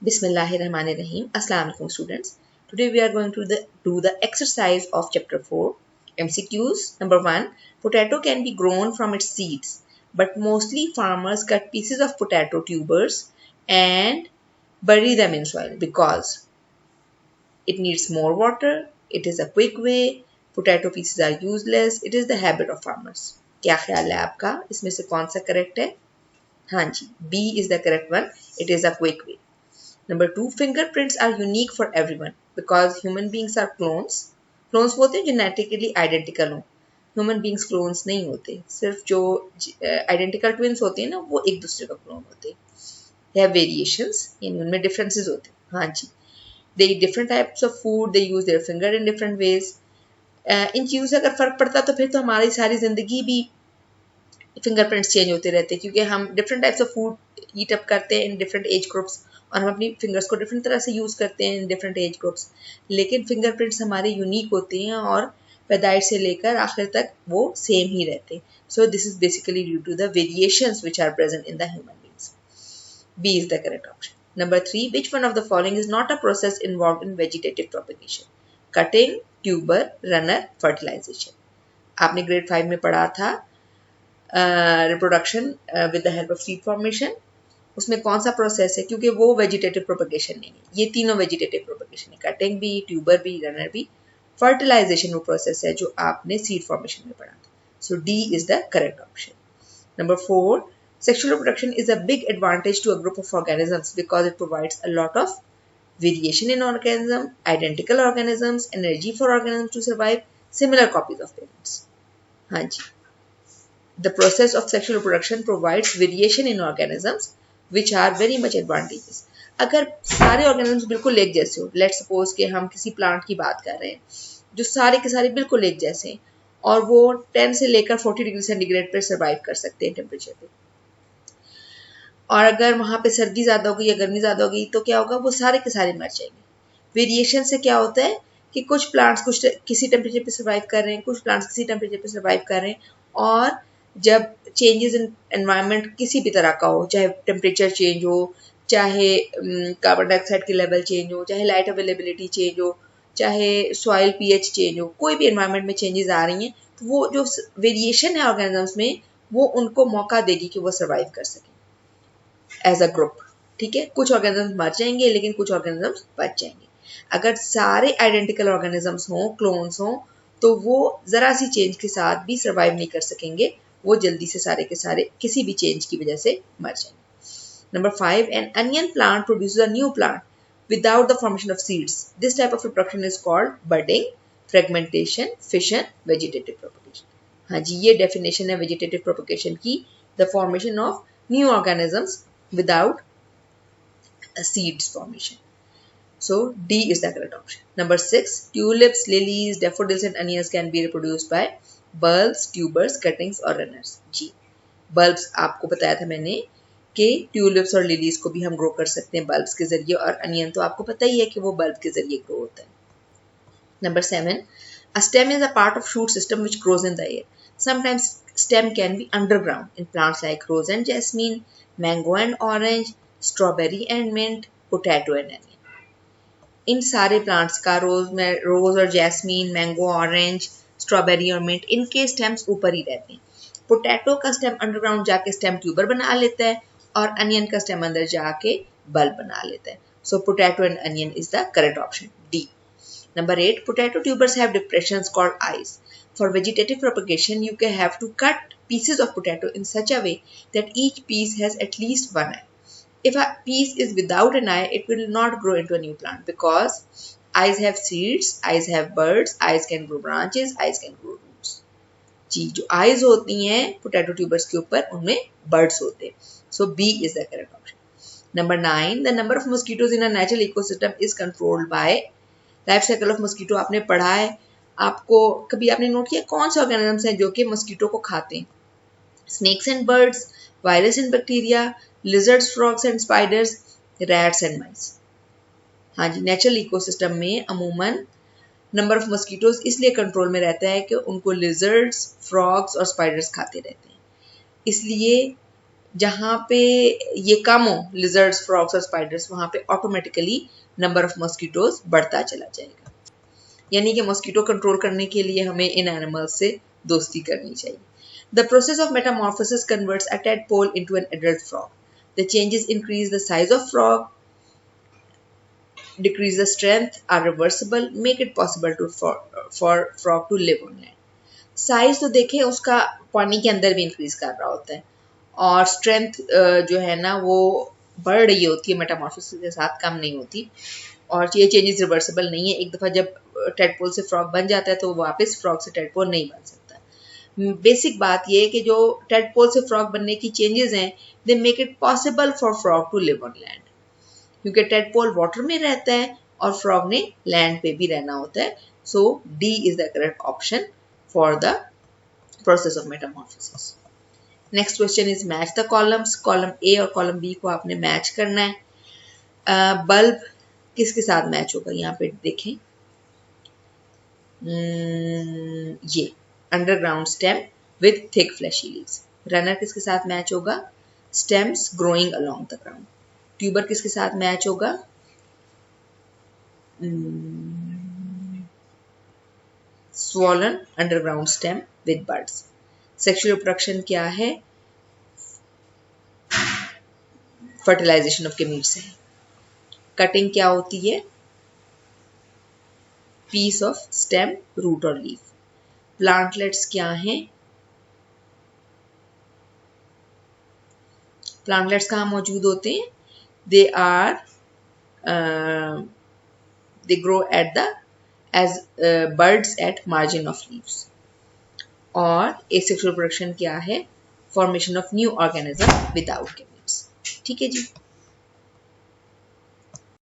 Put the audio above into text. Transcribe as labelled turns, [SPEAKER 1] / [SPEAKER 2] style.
[SPEAKER 1] Bismillahirrahmanirrahim. Assalamu alaikum students. Today we are going to do the exercise of chapter 4. MCQs. Number 1. Potato can be grown from its seeds, but mostly farmers cut pieces of potato tubers and bury them in soil because it needs more water, it is a quick way, potato pieces are useless, it is the habit of farmers. क्या ख्याल है आपका? इसमें से कौन सा correct है? हाँ जी, B is the correct one. It is a quick way. Number 2, fingerprints are unique for everyone because human beings are clones. Clones वो होते हैं genetically identical हो. Human beings clones नहीं होते. सिर्फ जो identical twins होते हैं ना वो एक दूसरे का clone होते हैं. They have variations, यानी उनमें differences होते हैं. हाँ जी. They eat different types of food. They use their finger in different ways. इन चीज़ों से अगर फ़र्क पड़ता तो फिर तो हमारी सारी ज़िंदगी भी फिंगरप्रिंट्स चेंज होते रहते हैं क्योंकि हम different types of food eat up करते हैं इन डिफरेंट एज ग्रुप्स और हम अपनी फिंगर्स को डिफरेंट तरह से यूज़ करते हैं इन डिफरेंट एज ग्रुप्स, लेकिन फिंगरप्रिंट्स हमारे यूनिक होते हैं और पैदाइश से लेकर आखिर तक वो सेम ही रहते हैं. So this is basically due to the variations which are present in the human beings. B is the correct option. Number 3, which one of the following is not a process involved in vegetative propagation? Cutting, tuber, runner, fertilization. आपने grade 5 में पढ़ा था reproduction with the help of seed formation. उसमें कौन सा process है? क्योंकि वो वेजिटेटिव प्रोपगेशन नहीं है, ये तीनों वेजिटेटिव प्रोपगेशन है. कटिंग भी, ट्यूबर भी, रनर भी. फर्टिलाइजेशन वो प्रोसेस है जो आपने सीड फॉर्मेशन में पढ़ा था. So D is the correct option. Number 4, sexual reproduction is a big advantage to a group of organisms because it provides a lot of variation in organism, identical organisms, energy for organisms to survive, similar copies of parents. हाँ जी. The process of sexual reproduction provides variation in organisms which are very much advantageous. अगर सारे organisms बिल्कुल एक जैसे हो, let's suppose कि हम किसी plant की बात कर रहे हैं जो सारे के सारे बिल्कुल एक जैसे हैं और वो 10 से लेकर 40 डिग्री सेंटीग्रेड पर सर्वाइव कर सकते हैं टेम्परेचर पे, और अगर वहाँ पे सर्दी ज़्यादा होगी या गर्मी ज़्यादा होगी तो क्या होगा? वो सारे के सारे मर जाएंगे. वेरिएशन से क्या होता है कि कुछ प्लांट्स कुछ किसी टेम्परेचर पे सर्वाइव कर रहे हैं, कुछ प्लांट्स किसी टेम्परेचर पे सर्वाइव कर रहे हैं, और जब चेंजेस इन एनवायरनमेंट किसी भी तरह का हो, चाहे टेम्परेचर चेंज हो, चाहे कार्बन डाइऑक्साइड की लेवल चेंज हो, चाहे लाइट अवेलेबिलिटी चेंज हो, चाहे सॉइल पीएच चेंज हो, कोई भी एनवायरनमेंट में चेंजेस आ रही हैं तो वो जो वेरिएशन है ऑर्गेनिजम्स में वो उनको मौका देगी कि वो सर्वाइव कर सकें एज अ ग्रुप. ठीक है, कुछ ऑर्गेनिजम्स मर जाएंगे लेकिन कुछ ऑर्गेनिजम्स बच जाएंगे. अगर सारे आइडेंटिकल ऑर्गेनिजम्स हों, क्लोन्स हों, तो वो जरा सी चेंज के साथ भी सर्वाइव नहीं कर सकेंगे, वो जल्दी से सारे के सारे किसी भी चेंज की वजह से मर जाएंगे. Number 5, N onion plant produces a new plant without the formation of seeds. This type of reproduction is called budding, fragmentation, fission, vegetative propagation. हाँ जी, ये डेफिनेशन है वेजिटेटिव प्रोपगेशन की, the formation of new organisms without a seeds formation. So D is the correct option. Number 6, tulips, lilies, daffodils and onions can be reproduced by bulbs, tubers, cuttings or runners. G. Bulbs आपको बताया था मैंने कि tulips और lilies को भी हम grow कर सकते हैं बल्ब्स के जरिए, और अनियन तो आपको पता ही है कि वो बल्ब के जरिए ग्रो होता है. Number 7, a stem is a part of shoot system which grows in the air. Sometimes stem can be underground in plants like rose and jasmine, mango and orange, strawberry and mint, potato and onion. इन सारे plants का रोज और jasmine, mango, orange, strawberry और mint, इनके stems ऊपर ही रहते हैं. Potato का stem underground जाके स्टेम ट्यूबर बना लेता है और अनियन का स्टेम अंदर जाके बल्ब बना लेता है. So potato and onion is the correct option, D. Number 8, potato tubers have depressions called eyes. For vegetative propagation, you can have to cut pieces of potato in such a way that each piece has at least one eye. If a piece is without an eye, it will not grow into a new plant because eyes have seeds, eyes have birds, eyes can grow branches, eyes can grow roots. जी, जो eyes होती हैं potato tubers के ऊपर उनमें birds होते हैं. So B is the correct option. Number 9, the number of mosquitoes in a natural ecosystem is controlled by life cycle of mosquito. आपने पढ़ा है, आपको कभी आपने नोट किया कौन से ऑर्गेनिजम्स हैं जो कि मस्कीटो को खाते हैं? Snakes and birds, virus and bacteria, lizards, frogs and spiders, rats and mice. हाँ जी, नेचुरल इकोसिस्टम में अमूमन नंबर ऑफ मस्कीटोज इसलिए कंट्रोल में रहता है कि उनको लिजर्ड्स, फ्रॉग्स और स्पाइडर्स खाते रहते हैं. इसलिए जहाँ पे ये कम हो, लिजर्ड्स, फ्रॉग्स और स्पाइडर्स, वहाँ पे ऑटोमेटिकली नंबर ऑफ मॉस्किटोज बढ़ता चला जाएगा। यानी कि मॉस्किटो कंट्रोल करने के लिए हमें इन एनिमल्स से दोस्ती करनी चाहिए। The process of metamorphosis converts a tadpole into an adult frog. The changes increase the size of frog, decrease the strength, are reversible, make it possible for frog to live on land. Size तो देखें उसका पानी के अंदर भी increase कर रहा होता है, और स्ट्रेंथ जो है ना वो बढ़ रही होती है, मेटामॉर्फोसिस के साथ कम नहीं होती, और ये चेंजेस रिवर्सिबल नहीं है। एक दफ़ा जब टेडपोल से फ्रॉग बन जाता है तो वापस फ्रॉग से टेडपोल नहीं बन सकता। बेसिक बात ये है कि जो टेडपोल से फ्रॉग बनने की चेंजेस हैं, they make it possible for frog to live on land, क्योंकि टेडपोल वाटर में रहता है और फ्रॉग ने लैंड पे भी रहना होता है। So D is the correct option for the process of metamorphosis. Next question is match the columns. Column A और कॉलम बी को आपने मैच करना है। बल्ब किसके साथ मैच होगा, यहाँ पे देखें, ये underground stem with thick fleshy leaves. Runner किसके साथ मैच होगा, stems growing along the ground. Tuber किसके साथ मैच होगा, swollen underground stem with buds. Sexual reproduction क्या है, फर्टिलाइजेशन ऑफ गेमीट्स है। कटिंग क्या होती है, पीस ऑफ स्टेम, रूट और लीफ। प्लांटलेट्स क्या हैं, प्लांटलेट्स कहाँ मौजूद होते हैं, they are they grow at the edge buds at margin of leaves. और एसेक्सुअल रिप्रोडक्शन क्या है, formation of new organism without gametes. ठीक है जी।